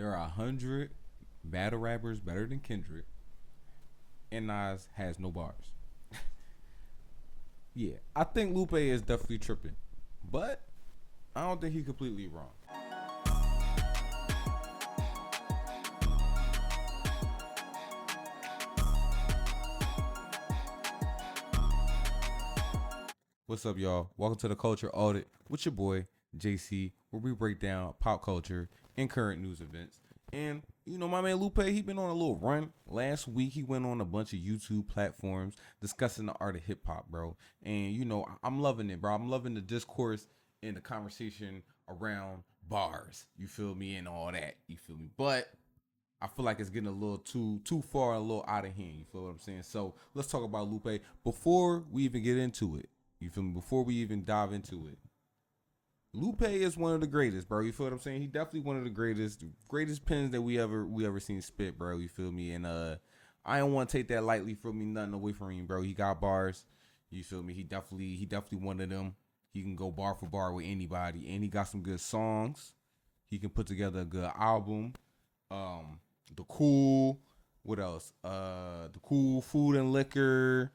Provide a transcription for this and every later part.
there are 100 battle rappers better than Kendrick, and Nas has no bars. Yeah, I think Lupe is definitely tripping, but I don't think he's completely wrong. What's up, y'all? Welcome to the Culture Audit with your boy JC, where we break down pop culture and current news events. And my man Lupe, he been on a little run. Last week, he went on a bunch of YouTube platforms discussing the art of hip hop, bro. And I'm loving it, bro. I'm loving the discourse and the conversation around bars. You feel me, and all that. You feel me, but I feel like it's getting a little too far, a little out of hand. You feel what I'm saying? So let's talk about Lupe before we even get into it. You feel me? Before we even dive into it, Lupe is one of the greatest, bro. You feel what I'm saying? He definitely one of the greatest pens that we ever seen spit, bro. You feel me? And I don't want to take that lightly from me, nothing away from him, bro. He got bars. You feel me? He definitely one of them. He can go bar for bar with anybody, and he got some good songs. He can put together a good album. The cool, what else? The cool food and liquor,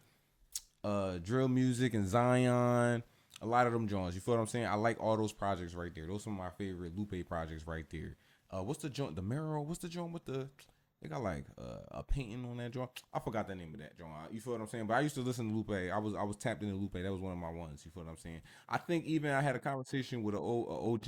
drill music and Zion. A lot of them Jones. You feel what I'm saying? I like all those projects right there. Those are my favorite Lupe projects right there. What's the joint? The Marrow. What's the joint with the? They got like a painting on that joint. I forgot the name of that joint. You feel what I'm saying? But I used to listen to Lupe. I was tapped into Lupe. That was one of my ones. You feel what I'm saying? I think even I had a conversation with a OG.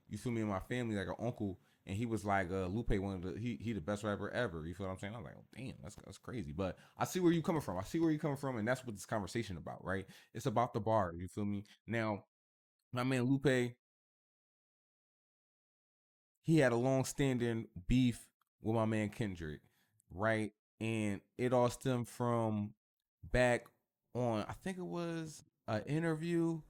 You feel me? In my family, like an uncle, and he was like, Lupe one of he the best rapper ever. You feel what I'm saying? I was like, oh, damn, that's crazy. But I see where you coming from. I see where you coming from, and that's what this conversation about, right? It's about the bar. You feel me? Now, my man Lupe, he had a long standing beef with my man Kendrick, right? And it all stemmed from back on, I think it was an interview,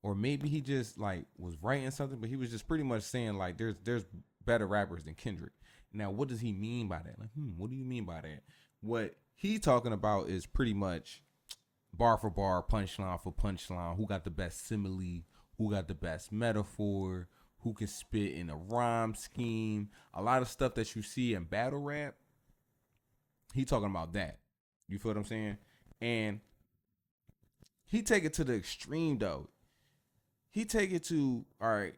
or maybe he just like was writing something, but he was just pretty much saying like there's better rappers than Kendrick. Now, what does he mean by that? Like, what do you mean by that? What he talking about is pretty much bar for bar, punchline for punchline. Who got the best simile? Who got the best metaphor? Who can spit in a rhyme scheme? A lot of stuff that you see in battle rap. He talking about that. You feel what I'm saying? And he take it to the extreme though. He take it to, all right,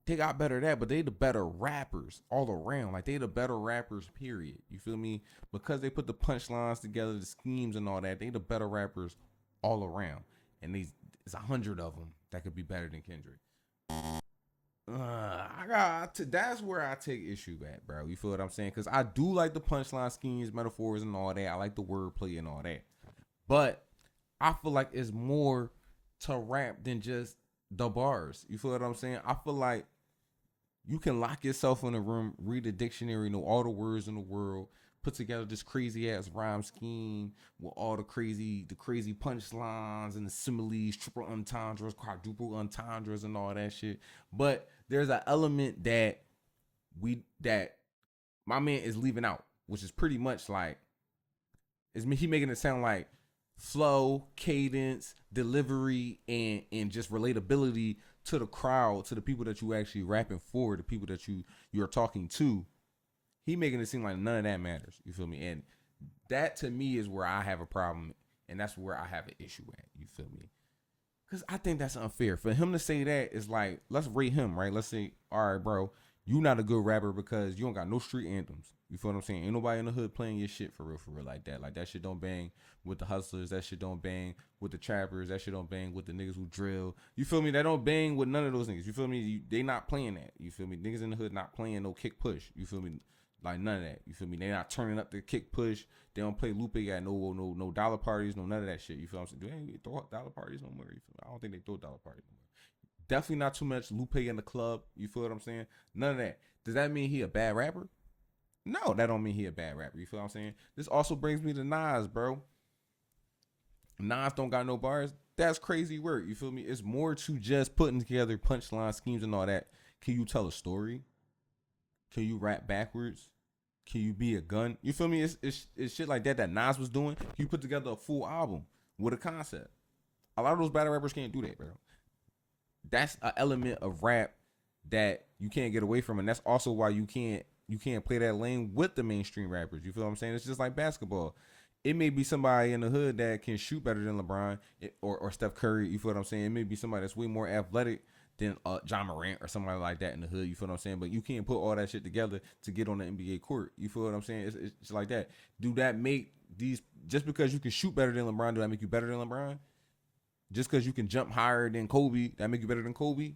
they got better at that, but they the better rappers all around. Like they the better rappers, period. You feel me? Because they put the punchlines together, the schemes and all that, they the better rappers all around. And these it's 100 of them that could be better than Kendrick. That's where I take issue at, bro. You feel what I'm saying? Because I do like the punchline schemes, metaphors, and all that. I like the wordplay and all that. But I feel like it's more to rap than just the bars. You feel what I'm saying? I feel like you can lock yourself in a room, read a dictionary, know all the words in the world, put together this crazy ass rhyme scheme with all the crazy punchlines and the similes, triple entendres, quadruple entendres, and all that shit. But there's an element that my man is leaving out, which is pretty much like he making it sound like flow, cadence, delivery, and just relatability to the crowd, to the people that you actually rapping for, the people that you're talking to. He making it seem like none of that matters. You feel me? And that to me is where I have a problem, and that's where I have an issue at. You feel me? Because I think that's unfair. For him to say that is like, let's rate him, right? Let's say, all right, bro, you not a good rapper because you don't got no street anthems. You feel what I'm saying? Ain't nobody in the hood playing your shit for real, like that. Like that shit don't bang with the hustlers. That shit don't bang with the trappers. That shit don't bang with the niggas who drill. You feel me? That don't bang with none of those niggas. You feel me? They not playing that. You feel me? Niggas in the hood not playing no kick push. You feel me? Like none of that. You feel me? They not turning up the kick push. They don't play Lupe at no dollar parties, no none of that shit. You feel what I'm saying? They ain't throw dollar parties no more. You feel me? I don't think they throw dollar parties no more. Definitely not too much Lupe in the club. You feel what I'm saying? None of that. Does that mean he a bad rapper? No, that don't mean he a bad rapper. You feel what I'm saying? This also brings me to Nas, bro. Nas don't got no bars. That's crazy work. You feel me? It's more to just putting together punchline schemes and all that. Can you tell a story? Can you rap backwards? Can you be a gun? You feel me? It's shit like that Nas was doing. You put together a full album with a concept. A lot of those battle rappers can't do that, bro. That's an element of rap that you can't get away from, and that's also why you can't play that lane with the mainstream rappers. You feel what I'm saying? It's just like basketball. It may be somebody in the hood that can shoot better than LeBron or Steph Curry. You feel what I'm saying? It may be somebody that's way more athletic than John Morant or somebody like that in the hood. You feel what I'm saying? But you can't put all that shit together to get on the NBA court. You feel what I'm saying? It's like that. Do that make these, just because you can shoot better than LeBron, do that make you better than LeBron? Just because you can jump higher than Kobe, that make you better than Kobe?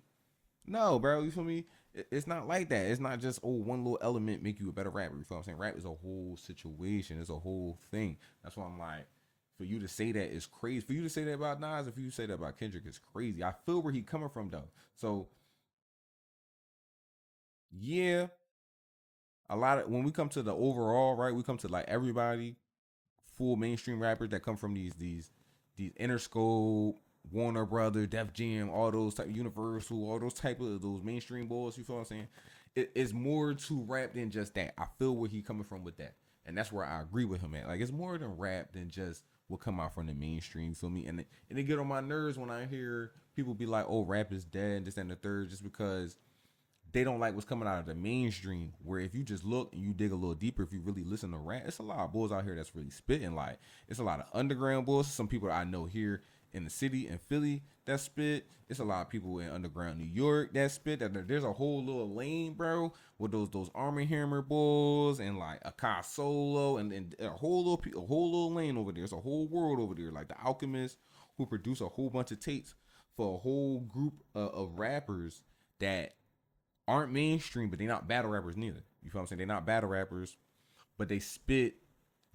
No, bro. You feel me? It's not like that. It's not just, one little element make you a better rapper. You feel what I'm saying? Rap is a whole situation. It's a whole thing. That's why I'm like, for you to say that is crazy. For you to say that about Nas, if you say that about Kendrick, it's crazy. I feel where he coming from though. So yeah, a lot of, when we come to the overall, right, we come to like everybody, full mainstream rappers that come from these Interscope, Warner Brother, Def Jam, all those type, Universal, all those type of those mainstream boys. You feel what I'm saying? It's more to rap than just that. I feel where he coming from with that, and that's where I agree with him at. Like, it's more than rap than just what come out from the mainstream. You feel me? And it get on my nerves when I hear people be like, "Oh, rap is dead," and this and the third, just because they don't like what's coming out of the mainstream. Where if you just look and you dig a little deeper, if you really listen to rap, it's a lot of boys out here that's really spitting. Like, it's a lot of underground boys. Some people that I know here in the city in Philly that spit. It's a lot of people in underground New York that spit. That there's a whole little lane, bro, with those Army Hammer boys and like Akai Solo and a whole little lane over there. It's a whole world over there. Like the Alchemist, who produce a whole bunch of tapes for a whole group of rappers that aren't mainstream, but they're not battle rappers neither. You feel what I'm saying? They're not battle rappers, but they spit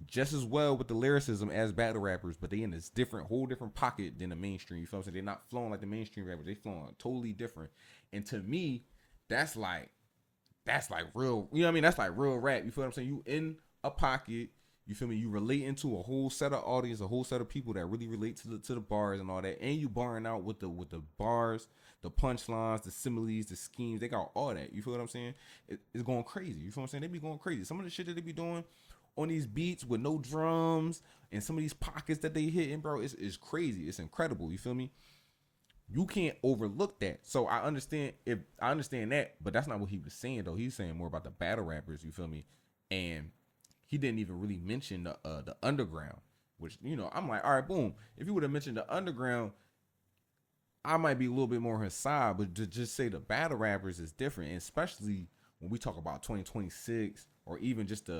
just as well with the lyricism as battle rappers, but they in this whole different pocket than the mainstream. You feel what I'm saying? They're not flowing like the mainstream rappers. They flowing totally different. And to me, that's like real. You know what I mean? That's like real rap. You feel what I'm saying? You in a pocket. You feel me? You relate into a whole set of audience, a whole set of people that really relate to the bars and all that, and you barring out with the bars, the punchlines, the similes, the schemes. They got all that. You feel what I'm saying? It's going crazy. You feel what I'm saying? They be going crazy. Some of the shit that they be doing on these beats with no drums and some of these pockets that they hitting, bro, it's crazy. It's incredible. You feel me? You can't overlook that. So I understand that, but that's not what he was saying though. He's saying more about the battle rappers. You feel me? And he didn't even really mention the underground, which, I'm like, all right, boom. If you would have mentioned the underground, I might be a little bit more on his side, but to just say the battle rappers is different, and especially when we talk about 2026 or even just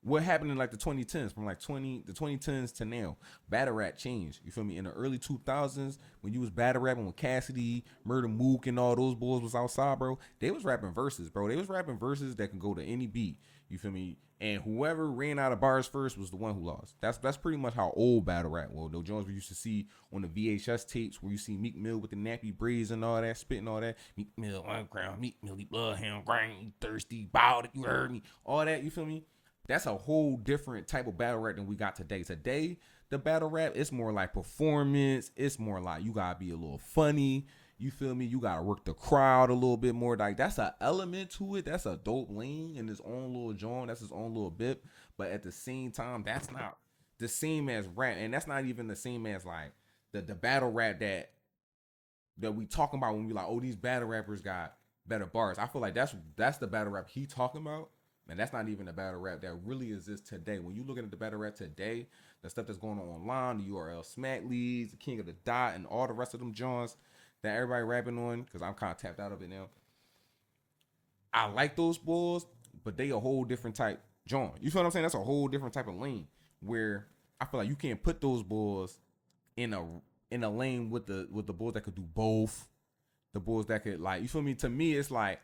what happened in like the 2010s, from like the 2010s to now. Battle rap changed. You feel me? In the early 2000s, when you was battle rapping with Cassidy, Murder Mook, and all those boys was outside, bro, they was rapping verses, bro. They was rapping verses that can go to any beat. You feel me? And whoever ran out of bars first was the one who lost. That's pretty much how old battle rap was. Those Jones we used to see on the VHS tapes, where you see Meek Mill with the nappy braids and all that, spitting all that. Meek Mill, underground, Meek Mill, bloodhound, grind, thirsty, bowed, you heard me. All that, you feel me? That's a whole different type of battle rap than we got today. Today, the battle rap, it's more like performance. It's more like you gotta be a little funny. You feel me? You gotta work the crowd a little bit more. Like, that's an element to it. That's a dope lane in his own little joint. That's his own little bit. But at the same time, that's not the same as rap, and that's not even the same as like the battle rap that we talking about when we like, oh, these battle rappers got better bars. I feel like that's the battle rap he talking about. And that's not even the battle rap that really exists today. When you looking at the battle rap today, the stuff that's going on online, the URL Smack Leads, the King of the Dot, and all the rest of them joints that everybody rapping on, because I'm kind of tapped out of it now. I like those boys, but they a whole different type joint. You feel what I'm saying? That's a whole different type of lane where I feel like you can't put those boys in a lane with the boys that could do both. The boys that could, like, you feel me? To me, it's like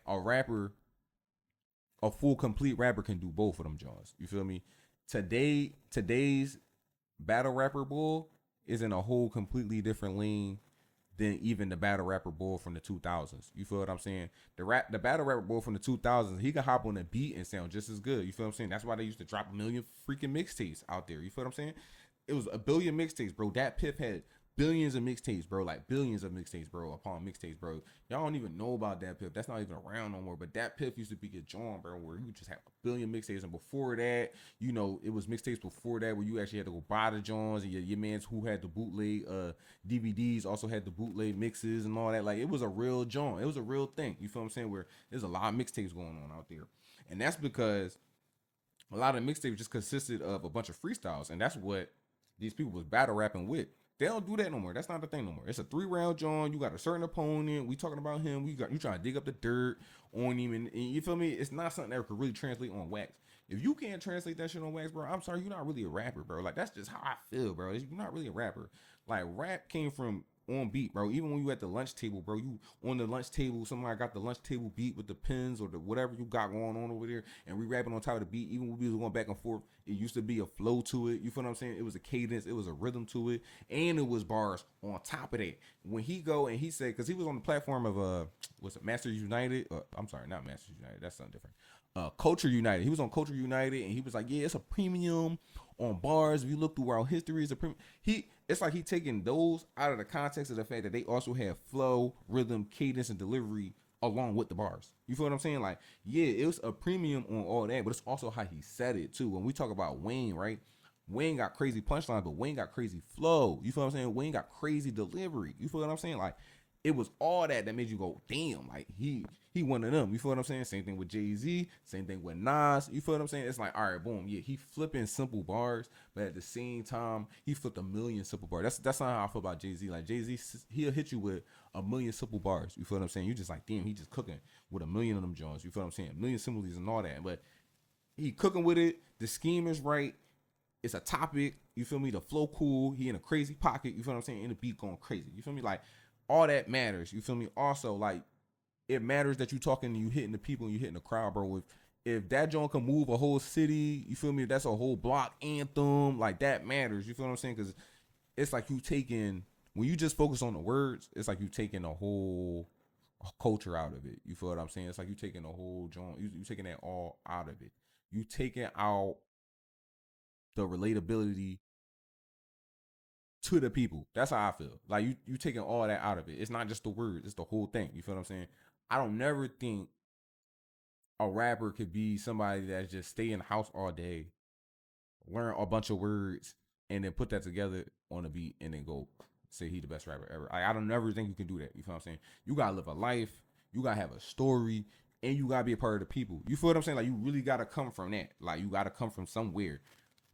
a full complete rapper can do both of them jaws. You feel me? Today's battle rapper bull is in a whole completely different lane than even the battle rapper bull from the 2000s. You feel what I'm saying? The battle rapper bull from the 2000s, he can hop on a beat and sound just as good. You feel what I'm saying? That's why they used to drop a million freaking mixtapes out there. You feel what I'm saying? It was a billion mixtapes, bro. Dat Piff had billions of mixtapes, bro. Like billions of mixtapes, bro. Upon mixtapes, bro. Y'all don't even know about that Piff. That's not even around no more. But that Piff used to be a joint, bro, where you just have a billion mixtapes. And before that, you know, it was mixtapes before that where you actually had to go buy the joints. And your mans who had the bootleg DVDs also had the bootleg mixes and all that. Like it was a real joint. It was a real thing. You feel what I'm saying? Where there's a lot of mixtapes going on out there. And that's because a lot of mixtapes just consisted of a bunch of freestyles. And that's what these people was battle rapping with. They don't do that no more. That's not the thing no more. It's a 3 round John. You got a certain opponent. We talking about him. You trying to dig up the dirt on him, and you feel me? It's not something that could really translate on wax. If you can't translate that shit on wax, bro, I'm sorry, you're not really a rapper, bro. Like that's just how I feel, bro. You're not really a rapper. Like rap came from on beat, bro. Even when you at the lunch table, bro, you on the lunch table, somebody got the lunch table beat with the pens or the whatever you got going on over there, and we rapping on top of the beat. Even when we was going back and forth, it used to be a flow to it. You feel what I'm saying? It was a cadence, it was a rhythm to it, and it was bars on top of that. When he go and he said, because he was on the platform of what's it, Masters United? I'm sorry, not Masters United. That's something different. Culture United. He was on Culture United, and he was like, "Yeah, it's a premium on bars. If you look through our history, it's a premium." It's like he taking those out of the context of the fact that they also have flow, rhythm, cadence, and delivery along with the bars. You feel what I'm saying? Like, yeah, it was a premium on all that, but it's also how he said it too. When we talk about Wayne, right? Wayne got crazy punchlines, but Wayne got crazy flow. You feel what I'm saying? Wayne got crazy delivery. You feel what I'm saying? Like, it was all that made you go, damn, like he one of them. You feel what I'm saying? Same thing with Jay-Z, same thing with Nas. You feel what I'm saying? It's like, all right, boom, yeah, he flipping simple bars, but at the same time, he flipped a million simple bars. That's not how I feel about Jay-Z. Like Jay-Z, he'll hit you with a million simple bars. You feel what I'm saying? You just like, damn, he just cooking with a million of them joints. You feel what I'm saying? A million similes and all that. But he cooking with it. The scheme is right. It's a topic. You feel me? The flow cool. He in a crazy pocket. You feel what I'm saying? And the beat going crazy. You feel me? Like all that matters. You feel me? Also, like it matters that you talking and you hitting the people and you hitting the crowd, bro. If that joint can move a whole city, you feel me? That's a whole block anthem. Like that matters. You feel what I'm saying? Because it's like you taking when you just focus on the words, it's like you taking a whole culture out of it. You feel what I'm saying? It's like you taking a whole joint. You taking that all out of it. You taking out the relatability to the people. That's how I feel. Like you taking all that out of it. It's not just the words, it's the whole thing. You feel what I'm saying? I don't never think a rapper could be somebody that just stay in the house all day, learn a bunch of words, and then put that together on a beat and then go say he the best rapper ever. I don't never think you can do that. You feel what I'm saying? You gotta live a life, you gotta have a story, and you gotta be a part of the people. You feel what I'm saying? Like you really gotta come from that. Like you gotta come from somewhere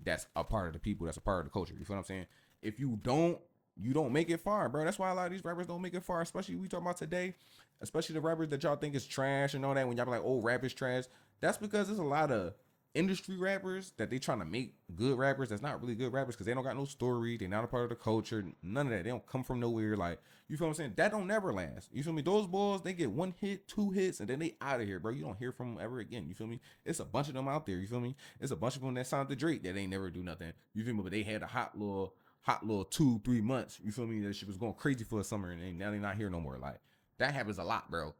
that's a part of the people, that's a part of the culture. You feel what I'm saying? If you don't make it far, bro. That's why a lot of these rappers don't make it far, especially we talking about today, especially the rappers that y'all think is trash and all that. When y'all be like, oh, rap is trash, that's because there's a lot of industry rappers that they trying to make good rappers that's not really good rappers because they don't got no story, they not a part of the culture, none of that. They don't come from nowhere. Like, you feel what I'm saying? That don't never last. You feel me? Those boys, they get 1 hit, 2 hits, and then they out of here, bro. You don't hear from them ever again. You feel me? It's a bunch of them out there. You feel me? It's a bunch of them that signed to Drake that ain't never do nothing. You feel me? But they had a hot little 2-3 months. You feel me? That shit was going crazy for a summer, and now they not here no more. Like that happens a lot, bro.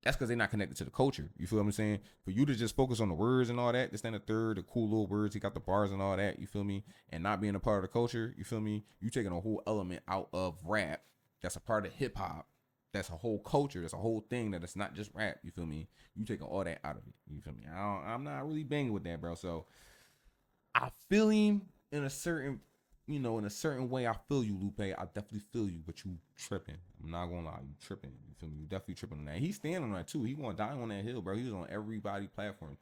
That's because they're not connected to the culture. You feel what I'm saying? For you to just focus on the words and all that, this and the third, the cool little words, he got the bars and all that, you feel me? And not being a part of the culture, you feel me? You taking a whole element out of rap that's a part of hip hop. That's a whole culture. That's a whole thing that it's not just rap. You feel me? You taking all that out of it. You feel me? I'm not really banging with that, bro. So I feel him in a certain, in a certain way. I feel you, Lupe. I definitely feel you, but you tripping. I'm not gonna lie, you tripping. You feel me? You definitely tripping on that. He's standing on that too. He gonna die on that hill, bro. He was on everybody platform,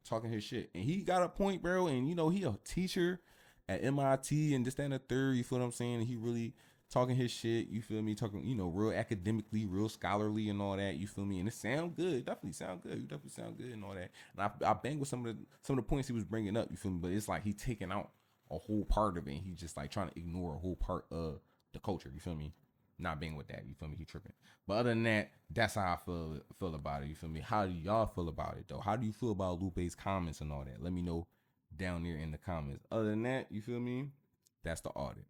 talking his shit, and he got a point, bro. And he a teacher at MIT and this, that, and the third. You feel what I'm saying? And he really talking his shit. You feel me? Talking, real academically, real scholarly, and all that. You feel me? And it sound good. Definitely sound good. You definitely sound good and all that. And I bang with some of the points he was bringing up. You feel me? But it's like he taking out a whole part of it. And he just like trying to ignore a whole part of the culture. You feel me? Not being with that. You feel me? He tripping. But other than that, that's how I feel about it. You feel me? How do y'all feel about it though? How do you feel about Lupe's comments and all that? Let me know down there in the comments. Other than that, you feel me? That's the audit.